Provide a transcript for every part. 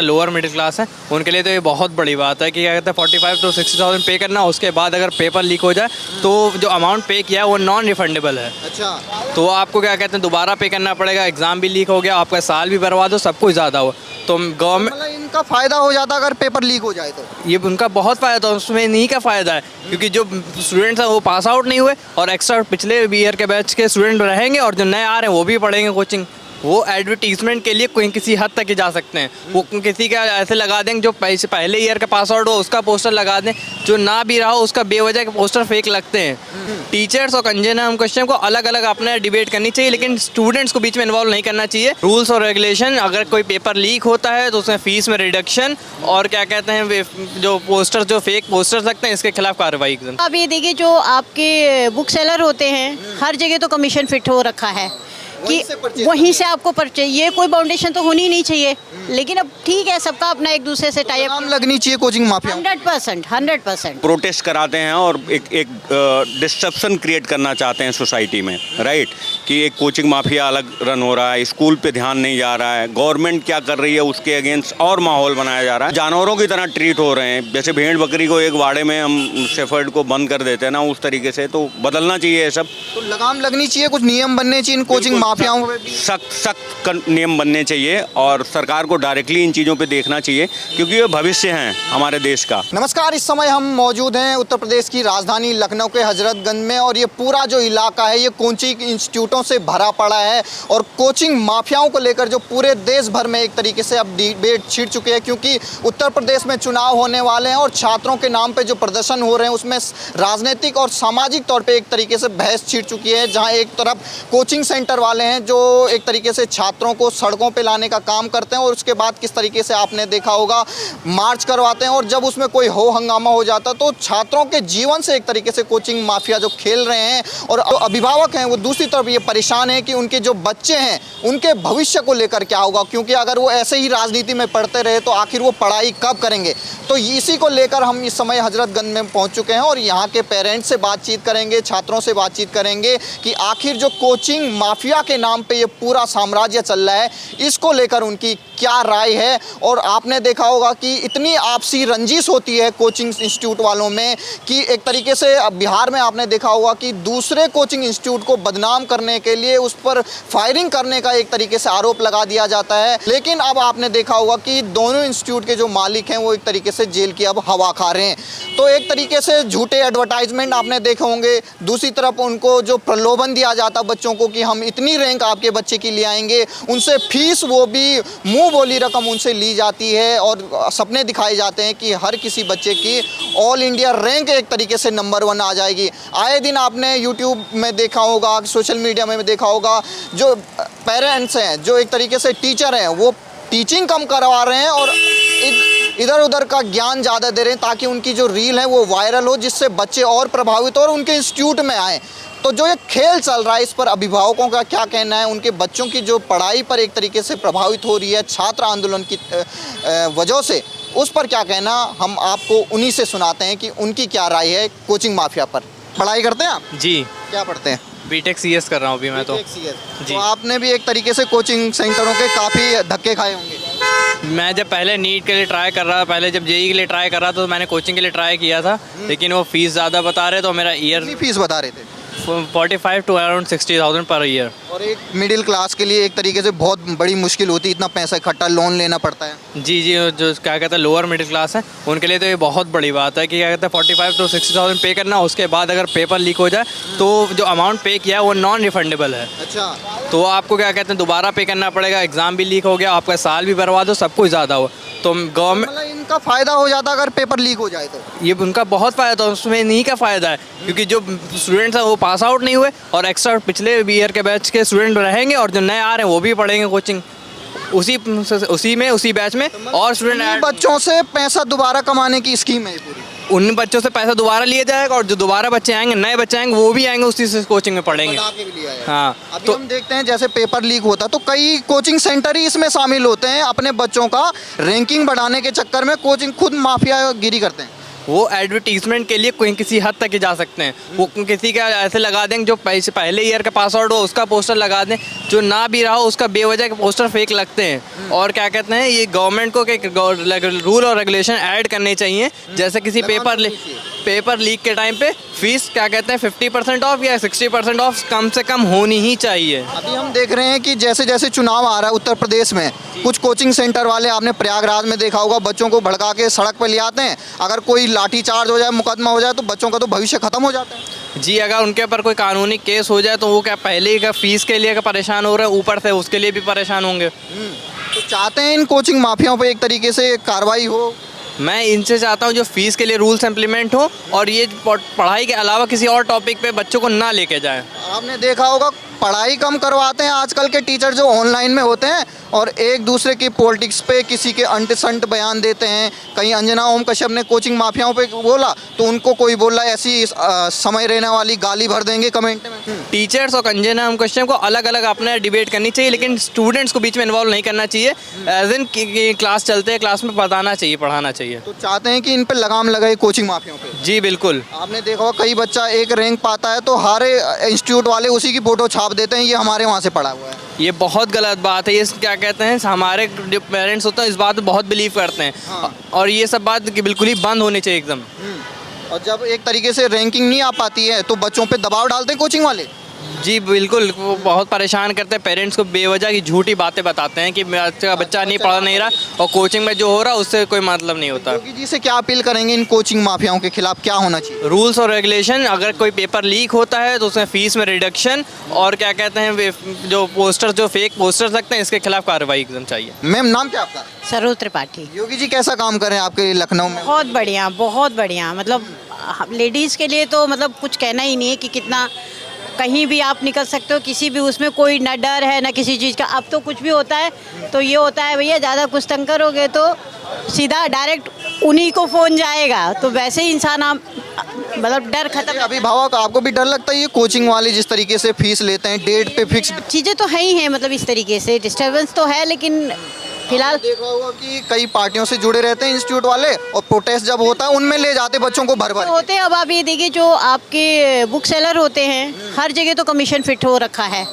Lower middle class है उनके लिए तो ये बहुत बड़ी बात है कि क्या कहते हैं 45 to 60,000 पे करना, उसके बाद अगर पेपर लीक हो जाए तो जो अमाउंट पे किया है वो नॉन रिफंडेबल है। अच्छा, तो आपको क्या कहते हैं दोबारा पे करना पड़ेगा, एग्ज़ाम भी लीक हो गया, आपका साल भी बर्बाद हो, सब कुछ ज़्यादा हो। तो गवर्नमेंट मतलब इनका फ़ायदा हो जाता अगर पेपर लीक हो जाए तो। ये उनका बहुत फ़ायदा है, उसमें इन्हीं का फ़ायदा है क्योंकि जो स्टूडेंट्स हैं वो पास आउट नहीं हुए और एक्स्ट्रा पिछले ईयर के बैच के स्टूडेंट रहेंगे और जो नए आ रहे हैं वो भी पढ़ेंगे कोचिंग। वो एडवर्टीजमेंट के लिए कोई किसी हद तक ही जा सकते हैं। वो किसी का ऐसे लगा देंगे जो पहले ईयर का पास आउट हो उसका पोस्टर लगा दें, जो ना भी रहा हो उसका बेवजह के पोस्टर फेक लगते हैं। टीचर्स और कंजेनम क्वेश्चन को अलग अलग अपने डिबेट करनी चाहिए, लेकिन स्टूडेंट्स को बीच में इन्वॉल्व नहीं करना चाहिए। रूल्स और रेगुलेशन, अगर कोई पेपर लीक होता है तो उसमें फीस में रिडक्शन और क्या कहते हैं जो पोस्टर जो फेक पोस्टर्स लगते हैं इसके खिलाफ कार्रवाई। अब ये देखिए जो आपके बुक सेलर होते हैं हर जगह तो कमीशन फिट हो रखा है कि वहीं से आपको परचेज, ये कोई बाउंडेशन तो होनी नहीं चाहिए, लेकिन अब ठीक है सबका अपना एक दूसरे से टाई अप लगनी चाहिए कोचिंग माफिया। 100% प्रोटेस्ट कराते हैं और एक डिस्ट्रप्शन क्रिएट करना चाहते हैं सोसाइटी में, राइट, कि एक कोचिंग माफिया अलग रन हो रहा है, स्कूल पे ध्यान नहीं जा रहा है, गवर्नमेंट क्या कर रही है उसके अगेंस्ट और माहौल बनाया जा रहा है, जानवरों की तरह ट्रीट हो रहे हैं। जैसे भेड़ बकरी को एक वाड़े में हम शेफर्ड को बंद कर देते हैं ना, उस तरीके से तो बदलना चाहिए ये सब। तो लगाम लगनी चाहिए, कुछ नियम बनने चाहिए इन कोचिंग माफियाओं पे भी। सख्त नियम बनने चाहिए और सरकार को डायरेक्टली इन चीज़ों पे देखना चाहिए क्योंकि ये भविष्य हैं हमारे देश का। नमस्कार, इस समय हम मौजूद हैं उत्तर प्रदेश की राजधानी लखनऊ के हजरतगंज में और ये पूरा जो इलाका है ये कोचिंग इंस्टीट्यूटों से भरा पड़ा है और कोचिंग माफियाओं को लेकर जो पूरे देश भर में एक तरीके से अब डिबेट छिड़ चुके हैं, क्योंकि उत्तर प्रदेश में चुनाव होने वाले हैं और छात्रों के नाम पे जो प्रदर्शन हो रहे हैं उसमें राजनीतिक और सामाजिक तौर पे एक तरीके से बहस छिड़ चुकी है, जहाँ एक तरफ कोचिंग सेंटर वाले हैं जो एक तरीके से छात्रों को सड़कों पे लाने का काम करते हैं और उसके बाद किस तरीके से आपने देखा होगा मार्च करवाते हैं और जब उसमें कोई हो हंगामा हो जाता तो छात्रों के जीवन से एक तरीके से कोचिंग माफिया जो खेल रहे हैं और जो अभिभावक हैं वो दूसरी तरफ ये परेशान है कि उनके जो बच्चे हैं उनके भविष्य को लेकर क्या होगा, क्योंकि अगर वो ऐसे ही राजनीति में पढ़ते रहे तो आखिर वो पढ़ाई कब करेंगे। तो इसी को लेकर हम इस समय हजरतगंज में पहुंच चुके हैं और यहाँ के पेरेंट्स से बातचीत करेंगे, छात्रों से बातचीत करेंगे कि आखिर जो कोचिंग माफिया के नाम पे ये पूरा साम्राज्य चल रहा है इसको लेकर उनकी क्या राय है। और आपने देखा होगा कि इतनी आपसी रंजिश होती है कोचिंग इंस्टीट्यूट वालों में कि एक तरीके से बिहार में आपने देखा होगा कि दूसरे कोचिंग इंस्टीट्यूट को बदनाम करने के लिए उस पर फायरिंग करने का एक तरीके से आरोप लगा दिया जाता है, लेकिन अब आपने देखा होगा कि दोनों इंस्टीट्यूट के जो मालिक हैं वो एक तरीके से जेल की अब हवा खा रहे हैं। तो एक तरीके से झूठे एडवर्टाइजमेंट आपने देखे होंगे, दूसरी तरफ उनको जो प्रलोभन दिया जाता बच्चों को कि हम इतनी रैंक आपके बच्चे की ले आएंगे, उनसे फीस वो भी मुंह बोली रकम उनसे ली जाती है और सपने दिखाए जाते हैं कि हर किसी बच्चे की ऑल इंडिया रैंक एक तरीके से नंबर 1 आ जाएगी। आए दिन आपने यूट्यूब में देखा होगा, सोशल मीडिया में देखा होगा, जो पेरेंट्स हैं जो एक तरीके से टीचर हैं वो टीचिंग कम करवा रहे हैं और इधर उधर का ज्ञान ज़्यादा दे रहे हैं ताकि उनकी जो रील है वो वायरल हो, जिससे बच्चे और प्रभावित हो और उनके इंस्टीट्यूट में आए। तो जो ये खेल चल रहा है इस पर अभिभावकों का क्या कहना है, उनके बच्चों की जो पढ़ाई पर एक तरीके से प्रभावित हो रही है छात्र आंदोलन की वजह से, उस पर क्या कहना, हम आपको उन्हीं से सुनाते हैं कि उनकी क्या राय है कोचिंग माफिया पर। पढ़ाई करते हैं आप? जी। क्या पढ़ते हैं? बीटेक सीएस कर रहा हूँ अभी मैं तो। जी। जी। तो आपने भी एक तरीके से कोचिंग सेंटरों के काफ़ी धक्के खाए होंगे। मैं जब पहले नीट के लिए ट्राई कर रहा, पहले जब जेईई के लिए ट्राई कर रहा तो मैंने कोचिंग के लिए ट्राई किया था, लेकिन वो फीस ज़्यादा बता रहे तो मेरा ईयर फीस बता रहे थे 45 to around 60,000 पर ईयर। और एक मिडिल क्लास के लिए एक तरीके से बहुत बड़ी मुश्किल होती है, इतना पैसा इकट्ठा लोन लेना पड़ता है। जी, जो क्या कहते हैं लोअर मिडिल क्लास है उनके लिए तो ये बहुत बड़ी बात है कि क्या कहते हैं 45 to 60,000 पे करना, उसके बाद अगर पेपर लीक हो जाए तो जो अमाउंट पे किया है वो नॉन रिफंडेबल है। अच्छा, तो आपको क्या कहते हैं दोबारा पे करना पड़ेगा, एग्ज़ाम भी लीक हो गया, आपका साल भी बर्बाद हो, सब कुछ ज़्यादा हो। तो गवर्नमेंट मतलब इनका फ़ायदा हो जाता अगर पेपर लीक हो जाए तो। ये उनका बहुत फ़ायदा है, उसमें इन्हीं का फ़ायदा है क्योंकि जो स्टूडेंट्स हैं वो पास आउट नहीं हुए और एक्स्ट्रा पिछले ईयर के बैच के स्टूडेंट रहेंगे और जो नए आ रहे हैं वो भी पढ़ेंगे कोचिंग उसी बैच में और स्टूडेंट बच्चों से पैसा दोबारा कमाने की स्कीम है पूरी। उन बच्चों से पैसा दोबारा लिया जाएगा और जो दोबारा बच्चे आएंगे, नए बच्चे आएंगे, वो भी आएंगे उसी से कोचिंग में पढ़ेंगे। हाँ, अभी तो हम देखते हैं जैसे पेपर लीक होता तो कई कोचिंग सेंटर ही इसमें शामिल होते हैं, अपने बच्चों का रैंकिंग बढ़ाने के चक्कर में कोचिंग खुद माफिया गिरी करते हैं। वो एडवर्टीजमेंट के लिए कोई किसी हद तक ही जा सकते हैं। वो किसी का ऐसे लगा देंगे जो पैसे पहले ईयर का पास आउट हो उसका पोस्टर लगा दें, जो ना भी रहा हो उसका बेवजह के पोस्टर फेक लगते हैं। और क्या कहते हैं, ये गवर्नमेंट को रूल और रेगुलेशन ऐड करने चाहिए, जैसे किसी पेपर लीक के टाइम पे फीस क्या कहते हैं 50% ऑफ या 60% ऑफ कम से कम होनी ही चाहिए। अभी हम देख रहे हैं कि जैसे जैसे चुनाव आ रहा है उत्तर प्रदेश में, कुछ कोचिंग सेंटर वाले, आपने प्रयागराज में देखा होगा, बच्चों को भड़का के सड़क पर ले आते हैं। अगर कोई लाठीचार्ज हो जाए, मुकदमा हो जाए तो बच्चों का तो भविष्य खत्म हो जाता है। जी, अगर उनके ऊपर कोई कानूनी केस हो जाए तो वो क्या पहले ही का फीस के लिए परेशान हो रहे हैं, ऊपर से उसके लिए भी परेशान होंगे। तो चाहते हैं इन कोचिंग माफियाओं पे एक तरीके से कार्रवाई हो। मैं इनसे चाहता हूँ जो फीस के लिए रूल्स इम्प्लीमेंट हो और ये पढ़ाई के अलावा किसी और टॉपिक पे बच्चों को ना लेके जाए। आपने देखा होगा पढ़ाई कम करवाते हैं आजकल के टीचर जो ऑनलाइन में होते हैं, और एक दूसरे की पॉलिटिक्स पे किसी के अंट संट बयान देते हैं। कहीं अंजना ओम कश्यप ने कोचिंग माफियाओं पे बोला तो उनको कोई बोला ऐसी समय रहने वाली गाली भर देंगे कमेंट में। टीचर्स और अंजना ओम कश्यप को अलग अलग अपने डिबेट करनी चाहिए, लेकिन स्टूडेंट्स को बीच में इन्वॉल्व नहीं करना चाहिए। एज इन क्लास चलते हैं, क्लास में बताना चाहिए, पढ़ाना चाहिए। तो चाहते हैं कि इन पे लगाम लगाए कोचिंग माफियाओं पे। जी बिल्कुल। आपने देखा होगा कई बच्चा एक रैंक पाता है तो हर इंस्टीट्यूट वाले उसी की फोटो छाप देते हैं, ये हमारे वहाँ से पढ़ा हुआ है। ये बहुत गलत बात है। ये क्या कहते हैं, हमारे जो पेरेंट्स होते हैं इस बात पे बहुत बिलीव करते हैं। हाँ। और ये सब बात कि बिल्कुल ही बंद होनी चाहिए एकदम। और जब एक तरीके से रैंकिंग नहीं आ पाती है तो बच्चों पे दबाव डालते हैं कोचिंग वाले। जी बिल्कुल, वो बहुत परेशान करते हैं, पेरेंट्स को बेवजह की झूठी बातें बताते हैं कि मेरा बच्चा नहीं पढ़ नहीं रहा और कोचिंग में जो हो रहा है उससे कोई मतलब नहीं होता। योगी जी से क्या अपील करेंगे इन कोचिंग माफियाओं के खिलाफ, क्या होना चाहिए? रूल्स और रेगुलेशन, अगर कोई पेपर लीक होता है तो उसमें फीस में रिडक्शन, और क्या कहते हैं जो पोस्टर जो फेक पोस्टर्स लगते हैं इसके खिलाफ कार्रवाई एकदम चाहिए। मैम नाम क्या आपका? सरोज त्रिपाठी। योगी जी कैसा काम कर रहे हैं आपके लखनऊ में? बहुत बढ़िया, बहुत बढ़िया। मतलब लेडीज़ के लिए तो मतलब कुछ कहना ही नहीं है कि कितना कहीं भी आप निकल सकते हो, किसी भी उसमें कोई ना डर है ना किसी चीज़ का। अब तो कुछ भी होता है तो ये होता है भैया ज़्यादा कुछ तंग करोगे तो सीधा डायरेक्ट उन्हीं को फ़ोन जाएगा, तो वैसे ही इंसान आप मतलब डर खत्म। अभिभावक आपको भी डर लगता है ये कोचिंग वाले जिस तरीके से फीस लेते हैं, डेट पे फिक्स चीज़ें तो है ही हैं, मतलब इस तरीके से डिस्टर्बेंस तो है, लेकिन फिलहाल देखा होगा कि कई पार्टियों से जुड़े रहते हैं इंस्टीट्यूट वाले, और प्रोटेस्ट जब होता है उनमें ले जाते बच्चों को भर भर के। होते हैं। अब आप ये देखिए जो आपके बुक सेलर होते हैं, हर जगह तो कमीशन फिट हो रखा है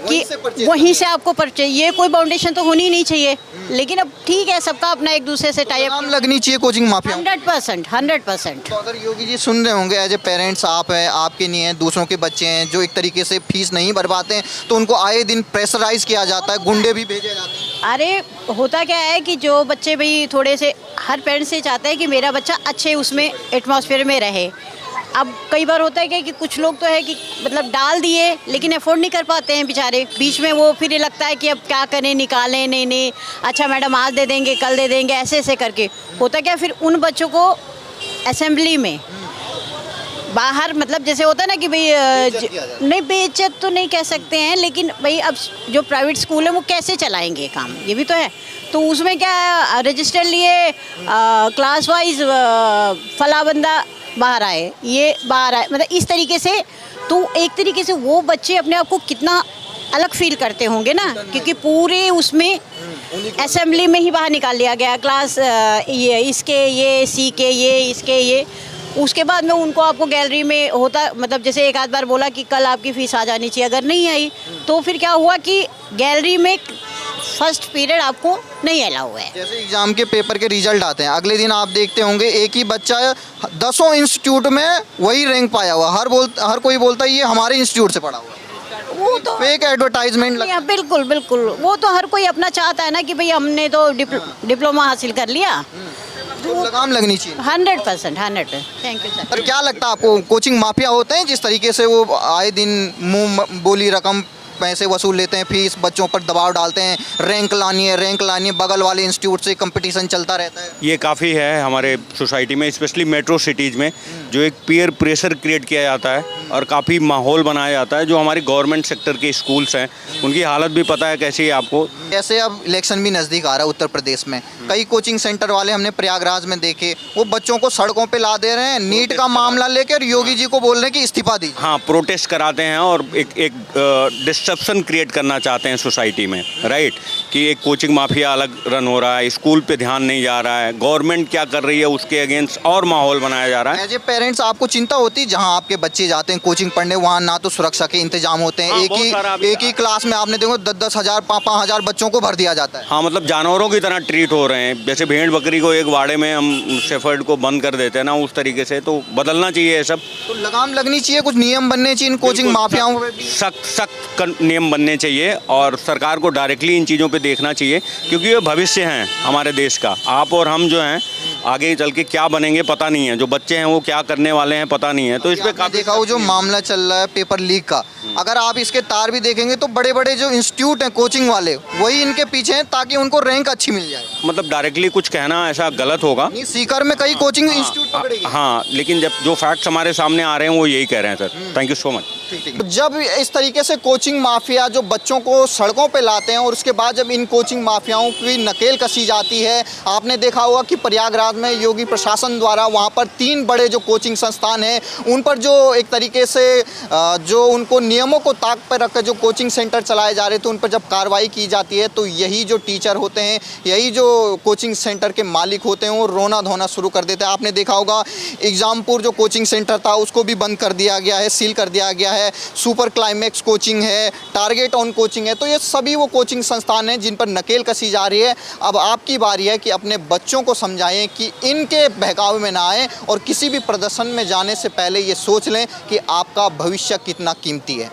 कि वहीं से आपको परचेज, ये कोई बाउंडेशन तो होनी नहीं चाहिए, लेकिन अब ठीक है, सबका अपना एक दूसरे से टाई नाम लगनी चाहिए कोचिंग माफिया। 100%। तो अगर योगी जी सुन रहे होंगे एज ए पेरेंट्स, आप हैं, आपके नहीं है, दूसरों के बच्चे हैं जो एक तरीके से फीस नहीं भर पाते हैं, तो उनको आए दिन प्रेशराइज किया जाता है, गुंडे भी भेजे जाते हैं। अरे होता क्या है कि जो बच्चे भाई थोड़े से, हर पेरेंट्स से चाहता है कि मेरा बच्चा अच्छे उसमें एटमॉस्फेयर में रहे। अब कई बार होता है कि कुछ लोग तो है कि मतलब डाल दिए लेकिन अफोर्ड नहीं कर पाते हैं बेचारे, बीच में वो फिर ये लगता है कि अब क्या करें, निकालें, नहीं अच्छा मैडम आज दे देंगे, कल दे देंगे, ऐसे ऐसे करके होता क्या, फिर उन बच्चों को असेंबली में बाहर, मतलब जैसे होता है ना कि भाई नहीं, बेइज्जत तो नहीं कह सकते हैं, लेकिन भाई अब जो प्राइवेट स्कूल है वो कैसे चलाएंगे काम, ये भी तो है। तो उसमें क्या है, रजिस्टर लिए क्लास वाइज फला बंदा बाहर आए, ये बाहर आए, मतलब इस तरीके से। तो एक तरीके से वो बच्चे अपने आप को कितना अलग फील करते होंगे ना, क्योंकि पूरे उसमें असेंबली में ही बाहर निकाल लिया गया, क्लास ये इसके, ये सी के, ये इसके, ये। उसके बाद में उनको आपको गैलरी में होता, मतलब जैसे एक आध बार बोला कि कल आपकी फ़ीस आ जानी चाहिए, अगर नहीं आई तो फिर क्या हुआ कि गैलरी में फर्स्ट पीरियड आपको नहीं अलाउ है। जैसे एग्जाम के पेपर के रिजल्ट आते हैं, अगले दिन आप देखते होंगे एक ही बच्चा 10 इंस्टीट्यूट में वही रैंक पाया हुआ, हर कोई बोलता है ये हमारे इंस्टीट्यूट से पढ़ा हुआ। वो तो फेक एडवर्टाइजमेंट बिल्कुल बिल्कुल, वो तो हर कोई अपना चाहता है ना कि भाई हमने तो डिप्लोमा हासिल कर लिया, तो लगाम लगनी चाहिए। 100%। Thank you sir. पर क्या लगता है आपको, कोचिंग माफिया होते हैं जिस तरीके से वो आए दिन मुंह बोली रकम पैसे वसूल लेते हैं, फीस बच्चों पर दबाव डालते हैं, रैंक लानी है, बगल वाले इंस्टीट्यूट से कंपटीशन चलता रहता है? ये काफ़ी है हमारे सोसाइटी में, स्पेशली मेट्रो सिटीज़ में, जो एक पीयर प्रेशर क्रिएट किया जाता है और काफ़ी माहौल बनाया जाता है। जो हमारी गवर्नमेंट सेक्टर के स्कूल्स हैं उनकी हालत भी पता है कैसी है आपको। जैसे अब इलेक्शन भी नज़दीक आ रहा है उत्तर प्रदेश में, कई कोचिंग सेंटर वाले हमने प्रयागराज में देखे, वो बच्चों को सड़कों पे ला दे रहे हैं, नीट का मामला लेकर योगी जी को बोल रहे हैं कि इस्तीफा दीजिए। हाँ, प्रोटेस्ट कराते हैं और एक डिस्ट्रप्शन क्रिएट करना चाहते हैं सोसाइटी में, राइट, कि एक कोचिंग माफिया अलग रन हो रहा है, स्कूल पे ध्यान नहीं जा रहा है, गवर्नमेंट क्या कर रही है उसके अगेंस्ट और माहौल बनाया जा रहा है। एज ए पेरेंट्स आपको चिंता होती है जहां आपके बच्चे जाते हैं कोचिंग पढ़ने, वहां ना तो सुरक्षा के इंतजाम होते हैं, हाँ, बहुत सारा अभी- एक ही क्लास में आपने देखो 10-10 हज़ार 5-5 हज़ार बच्चों को भर दिया जाता है। हाँ, मतलब जानवरों की तरह ट्रीट हो रहे हैं, जैसे भेड़ बकरी को एक वाड़े में हम शेफर्ड को बंद कर देते हैं ना, उस तरीके से। तो बदलना चाहिए ये सब, तो लगाम लगनी चाहिए, कुछ नियम बनने चाहिए इन कोचिंग माफियाओं पे भी। सख्त नियम बनने चाहिए और सरकार को डायरेक्टली इन चीज़ों पे देखना चाहिए, क्योंकि ये भविष्य हैं हमारे देश का। आप और हम जो हैं आगे चल के क्या बनेंगे पता नहीं है, जो बच्चे हैं वो क्या करने वाले हैं पता नहीं है। तो इस पे आपने देखा हो जो मामला चल रहा है पेपर लीक का, अगर आप इसके तार भी देखेंगे तो बड़े बड़े जो इंस्टीट्यूट हैं कोचिंग वाले वही इनके पीछे हैं ताकि उनको रैंक अच्छी मिल जाए। मतलब डायरेक्टली कुछ कहना ऐसा गलत होगा। नहीं, सीकर में कई कोचिंग इंस्टीट्यूट पकड़े गए। हाँ, लेकिन जब जो फैक्ट्स हमारे सामने आ रहे हैं वो यही कह रहे हैं sir. Thank you so much. जब इस तरीके से कोचिंग माफिया जो बच्चों को सड़कों पे लाते हैं और उसके बाद जब इन कोचिंग माफियाओं की नकेल कसी जाती है, आपने देखा होगा कि प्रयागराज में योगी प्रशासन द्वारा वहाँ पर 3 बड़े जो कोचिंग संस्थान हैं उन पर जो एक तरीके से जो उनको नियमों को ताक पर रख कर जो कोचिंग सेंटर चलाए जा रहे थे उन पर जब कार्रवाई की जाती है तो यही जो टीचर होते हैं, यही जो कोचिंग सेंटर के मालिक होते हैं वो रोना धोना शुरू कर देते हैं। आपने देखा होगा एग्जामपुर जो कोचिंग सेंटर था उसको भी बंद कर दिया गया है, सील कर दिया गया है। सुपर क्लाइमेक्स कोचिंग है, टारगेट ऑन कोचिंग है, तो ये सभी वो कोचिंग संस्थान हैं जिन पर नकेल कसी जा रही है। अब आपकी बारी है कि अपने बच्चों को समझाएं कि इनके बहकावे में ना आए और किसी भी प्रदर्शन में जाने से पहले ये सोच लें कि आपका भविष्य कितना कीमती है।